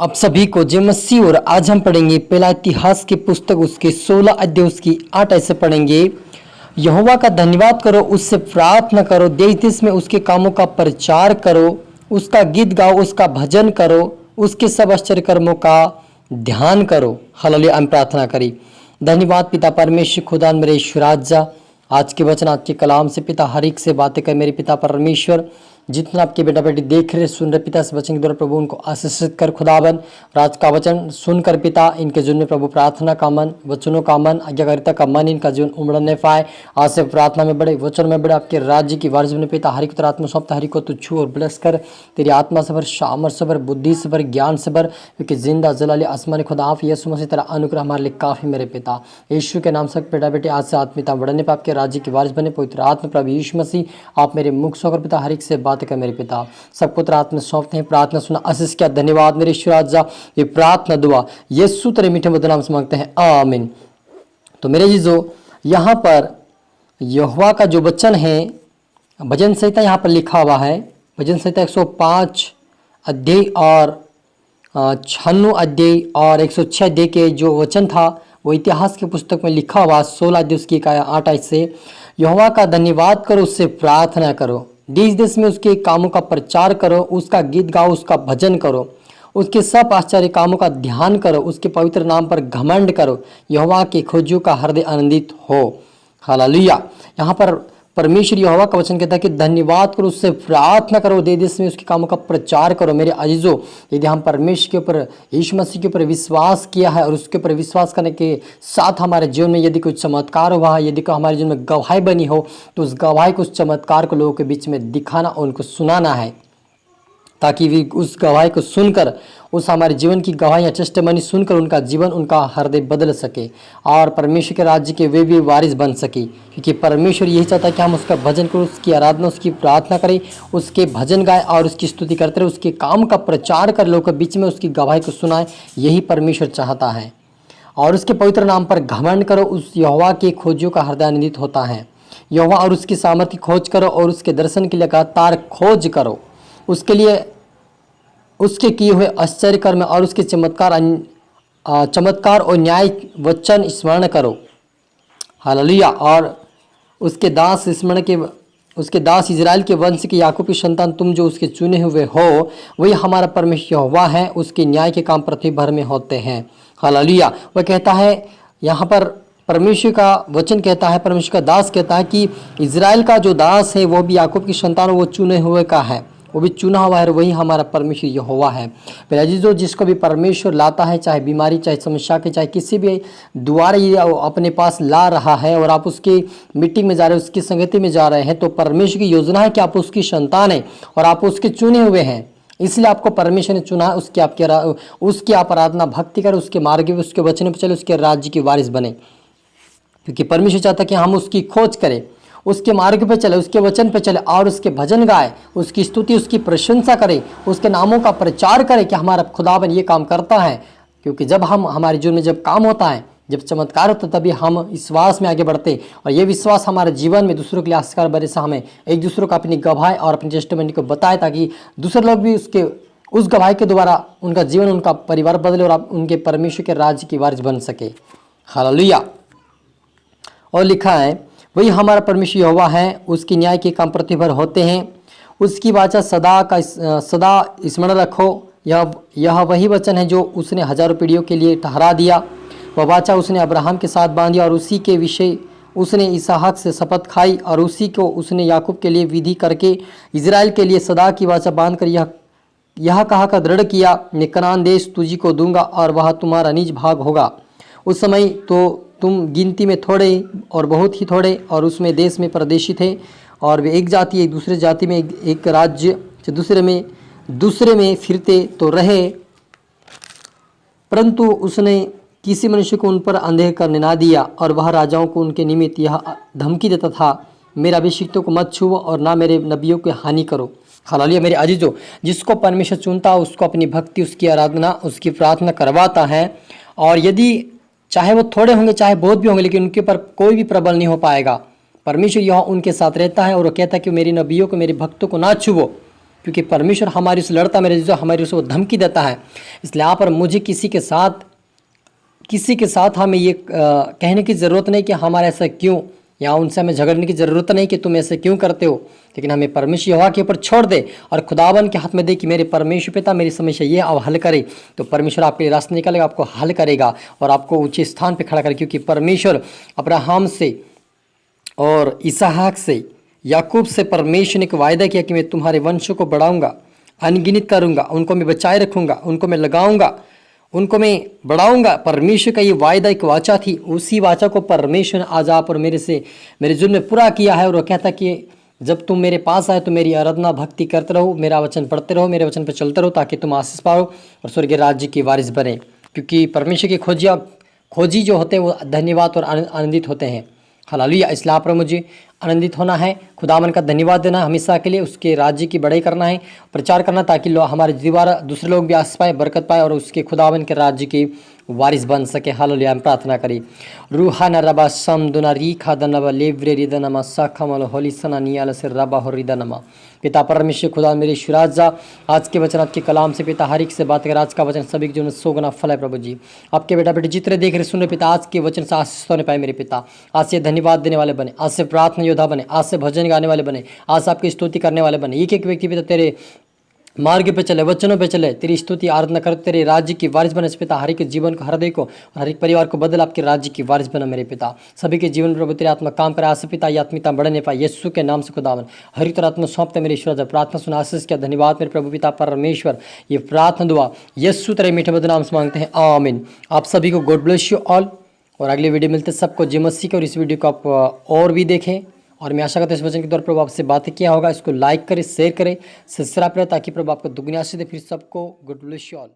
आप सभी को जय मसीह। और आज हम पढ़ेंगे पहला इतिहास की पुस्तक उसके 16 अध्याय उसकी 8 ऐसे पढ़ेंगे। यहोवा का धन्यवाद करो, उससे प्रार्थना करो, देश देश में उसके कामों का प्रचार करो, उसका गीत गाओ, उसका भजन करो, उसके सब आश्चर्य कर्मों का ध्यान करो। हालेलुया। हम प्रार्थना करी। धन्यवाद पिता परमेश्वर खुदा मेरे ईश्वराजा, आज के वचन आज के कलाम से पिता हर एक से बातें कर मेरे पिता परमेश्वर। जितना आपके बेटा बेटी देख रहे सुन रहे पिता, इस वचन के द्वारा प्रभु उनको आशीषित कर खुदावन। राज का वचन सुनकर पिता इनके जीवन में प्रभु प्रार्थना का मन, वचनों का मन, आज्ञाकारिता का मन इनका जीवन उमड़ने पाए। आज से प्रार्थना में बड़े, वचन में बड़े, आपके राज्य की वारिस बने पिता। हरि को आत्मा सौंपता, हरि को तू छू और ब्लेस कर। तेरी आत्मा से भर, सामर से भर, बुद्धि से भर, ज्ञान से भर, क्योंकि जिंदा जलाली आसमानी खुदा आप यीशु मसीह तेरा अनुग्रह हमारे लिए काफी मेरे पिता। यीशु के नाम से बेटा बेटे आज से आत्मिता बढ़ने पर आपके राज्य की वारिस बने। पवित्र आत्मा प्रभु यीशु मसीह आप मेरे मुख से होकर पिता हर एक से बातें कर मेरे पिता। सब पुत्र आत्मा सौंपते हैं, प्रार्थना सुना आशीष क्या। धन्यवाद मेरे ईश्वराजा, ये प्रार्थना दुआ यीशु तेरे मीठे मधुर नाम से मांगते हैं, आमीन। तो मेरे जीजो, यहाँ पर यहोवा का जो वचन है, भजन संहिता यहाँ पर लिखा हुआ है। भजन संहिता 105 अध्याय और 96 अध्याय और 106 अध्याय के जो वचन था वो इतिहास की पुस्तक में लिखा हुआ। 16 अध्याय उसकी 8 से यहोवा का धन्यवाद करो, उससे प्रार्थना करो, देश देश में उसके कामों का प्रचार करो, उसका गीत गाओ, उसका भजन करो, उसके सब आश्चर्य कामों का ध्यान करो, उसके पवित्र नाम पर घमंड करो, यहोवा के खोजियों का हृदय आनंदित हो। हालेलुया। यहाँ पर परमेश्वर यहोवा का वचन कहता है कि धन्यवाद करो, उससे प्रार्थना करो, देश देश में उसके कामों का प्रचार करो। मेरे अजीजों, यदि हम परमेश्वर के ऊपर, यीशु मसीह के ऊपर विश्वास किया है और उसके ऊपर विश्वास करने के साथ हमारे जीवन में यदि कोई चमत्कार हुआ है, यदि कोई हमारे जीवन में गवाही बनी हो, तो उस गवाही को, उस चमत्कार को लोगों के बीच में दिखाना और उनको सुनाना है, ताकि वे उस गवाही को सुनकर, उस हमारे जीवन की गवाही या टेस्टिमनी सुनकर उनका जीवन, उनका हृदय बदल सके और परमेश्वर के राज्य के वे भी वारिस बन सके। क्योंकि परमेश्वर यही चाहता है कि हम उसका भजन करें, उसकी आराधना, उसकी प्रार्थना करें, उसके भजन गाएं और उसकी स्तुति करते रहे, उसके काम का प्रचार कर लोगों के बीच में उसकी गवाही को सुनाएं। यही परमेश्वर चाहता है। और उसके पवित्र नाम पर घमंड करो, उस यहोवा के खोजियों का हृदय आनंदित होता है। यहोवा और उसकी सामर्थ की खोज करो और उसके दर्शन के लिए लगातार खोज करो, उसके लिए, उसके किए हुए आश्चर्य कर्म और उसके चमत्कार और न्याय वचन स्मरण करो। हालेलुया। और उसके दास स्मरण के, उसके दास इजराइल के वंश के याकूब की संतान, तुम जो उसके चुने हुए हो, वही हमारा परमेश्वर यहोवा है, उसके न्याय के काम पृथ्वी भर में होते हैं। हालेलुया। वह कहता है, यहाँ पर परमेश्वर का वचन कहता है, परमेश्वर का दास कहता है कि इजराइल का जो दास है वो भी याकूब की संतान, वो चुने हुए का है, वो भी चुना हुआ है, वही हमारा परमेश्वर यहोवा है। मेरा जीजो, जिसको भी परमेश्वर लाता है, चाहे बीमारी, चाहे समस्या के, चाहे किसी भी द्वारा ये अपने पास ला रहा है और आप उसकी मीटिंग में जा रहे हैं, उसकी संगति में जा रहे हैं, तो परमेश्वर की योजना है कि आप उसकी संतान हैं और आप उसके चुने हुए हैं। इसलिए आपको परमेश्वर ने चुना है, उसकी आप आराधना भक्ति करें, उसके मार्ग में, उसके वचन पर चले, उसके राज्य की वारिस बने। क्योंकि परमेश्वर चाहता है कि हम उसकी खोज करें, उसके मार्ग पे चले, उसके वचन पे चले और उसके भजन गाए, उसकी स्तुति, उसकी प्रशंसा करें, उसके नामों का प्रचार करें कि हमारा खुदावन ये काम करता है। क्योंकि जब हम, हमारे जीवन में जब काम होता है, जब चमत्कार होता है, तभी हम विश्वास में आगे बढ़ते और ये विश्वास हमारे जीवन में दूसरों के लिए आशीर्वाद बने। से हमें एक दूसरों को अपनी गवाही और अपनी टेस्टिमनी को बताए, ताकि दूसरे लोग भी उस गवाही के द्वारा उनका जीवन, उनका परिवार बदले और उनके परमेश्वर के राज्य की वारिस बन सके। हालेलुया। और लिखा है, वही हमारा परमेश्वर यहोवा है, उसकी न्याय के काम पृथ्वी भर होते हैं, उसकी वाचा सदा स्मरण रखो। यह वही वचन है जो उसने हजारों पीढ़ियों के लिए ठहरा दिया। वह वाचा उसने अब्राहम के साथ बांधी और उसी के विषय उसने इसहाक से शपथ खाई और उसी को उसने याकूब के लिए विधि करके इजराइल के लिए सदा की वाचा बांध कर यह कहा का दृढ़ किया, मैं कनान देश तुझी को दूंगा और वह तुम्हारा निज भाग होगा। उस समय तो तुम गिनती में थोड़े और बहुत ही थोड़े और उसमें देश में परदेशी थे, और वे एक जाति एक दूसरे जाति में, एक राज्य से दूसरे में फिरते तो रहे, परंतु उसने किसी मनुष्य को उन पर अंधेर करने ना दिया। और वह राजाओं को उनके निमित्त यह धमकी देता था, मेरे अभिषिक्तों को मत छुओ और ना मेरे नबियों की हानि करो। हालेलुया। मेरे अजीजों, जिसको परमेश्वर चुनता है उसको अपनी भक्ति, उसकी आराधना, उसकी प्रार्थना करवाता है। और यदि चाहे वो थोड़े होंगे, चाहे बहुत भी होंगे, लेकिन उनके ऊपर कोई भी प्रबल नहीं हो पाएगा। परमेश्वर यह उनके साथ रहता है और वो कहता है कि मेरी नबियों को, मेरे भक्तों को ना छुओ, क्योंकि परमेश्वर हमारी से लड़ता मेरे जो हमारी उसे वो धमकी देता है। इसलिए यहाँ पर मुझे किसी के साथ हमें ये कहने की ज़रूरत नहीं कि हमारा ऐसा क्यों, या उनसे हमें झगड़ने की ज़रूरत नहीं कि तुम ऐसे क्यों करते हो, लेकिन हमें परमेश्वर यहोवा के ऊपर छोड़ दे और खुदावन के हाथ में दे कि मेरे परमेश्वर पिता मेरी समस्या ये अब हल करे। तो परमेश्वर आपके लिए रास्ता निकालेगा, आपको हल करेगा और आपको ऊंचे स्थान पर खड़ा करेगा, क्योंकि परमेश्वर अब्राहम से और इसहाक से याकूब से परमेश्वर ने एक वायदा किया कि मैं तुम्हारे वंशों को बढ़ाऊंगा, अनगिनत करूंगा, उनको मैं बचाए रखूंगा, उनको मैं लगाऊंगा, उनको मैं बढ़ाऊंगा। परमेश्वर का ये वायदा एक वाचा थी, उसी वाचा को परमेश्वर ने आज आप और मेरे जुल्म में पूरा किया है। और वो कहता कि जब तुम मेरे पास आए तो मेरी आराधना भक्ति करते रहो, मेरा वचन पढ़ते रहो, मेरे वचन पर चलते रहो, ताकि तुम आशीष पाओ और स्वर्गीय राज्य की वारिस बने। क्योंकि परमेश्वर के खोजी जो होते हैं वो धन्यवाद और आनंदित होते हैं। हालेलुया। इसलिए आप पर मुझे आनंदित होना है, खुदावन का धन्यवाद देना हमेशा के लिए, उसके राज्य की बड़ाई करना है, प्रचार करना, ताकि हमारे द्वारा दूसरे लोग भी आस पाए, बरकत पाए और उसके खुदावन के राज्य की वारिस बन सके। हालेलुया। हम प्रार्थना करें। रूहाना रबा समदुना रीखा दनबा लेव्रे रिदनमा साखमल होलिसना नियाल से रबा हो रिदनमा। पिता परमेश्वर खुदा मेरे शुराजा, आज के वचन आपके कलाम से पिता हर एक से बात कर, आज का वचन सभी के जीवन में 100 गुना फल है प्रभु जी। आपके बेटा बेटे जितने देख रहे सुन रहे पिता, आज के वचन से आशीष होने पाए मेरे पिता। आज से धन्यवाद देने वाले बने, आज से प्रार्थना योद्धा बने, आज से भजन गाने वाले बने, आज से आपकी स्तुति करने वाले बने। एक एक व्यक्ति पिता तेरे मार्ग पे चले, वचनों पे चले, तेरी स्तुति आराधना कर, तेरे राज्य की वारिस बने पिता। हर एक जीवन को, हृदय को, हर एक परिवार को बदल, आपके राज्य की वारिस बना मेरे पिता। सभी के जीवन प्रभु तेरे आत्मा काम करे, आज पिता ये आत्मिकता बढ़ने पाए यीशु के नाम से खुदावन। हर एक तरह आत्मा सौंपते मेरे ईश्वर, जब प्रार्थना सुना आशीष किया, धन्यवाद मेरे प्रभु पिता परमेश्वर। ये प्रार्थना दुआ यीशु तेरे मीठे मधुर नाम से मांगते हैं, आमीन। आप सभी को गॉड ब्लेस यू ऑल, और अगले वीडियो मिलते सबको जय मसीह के। और इस वीडियो को आप और भी देखें, और मैं आशा करता हूँ इस वचन के द्वारा प्रभु आपसे बात किया होगा। इसको लाइक करें, शेयर करें, सब्सक्राइब करें, ताकि प्रभु आपको दुगनी आशीष दे। फिर सबको गॉड ब्लेस यू ऑल।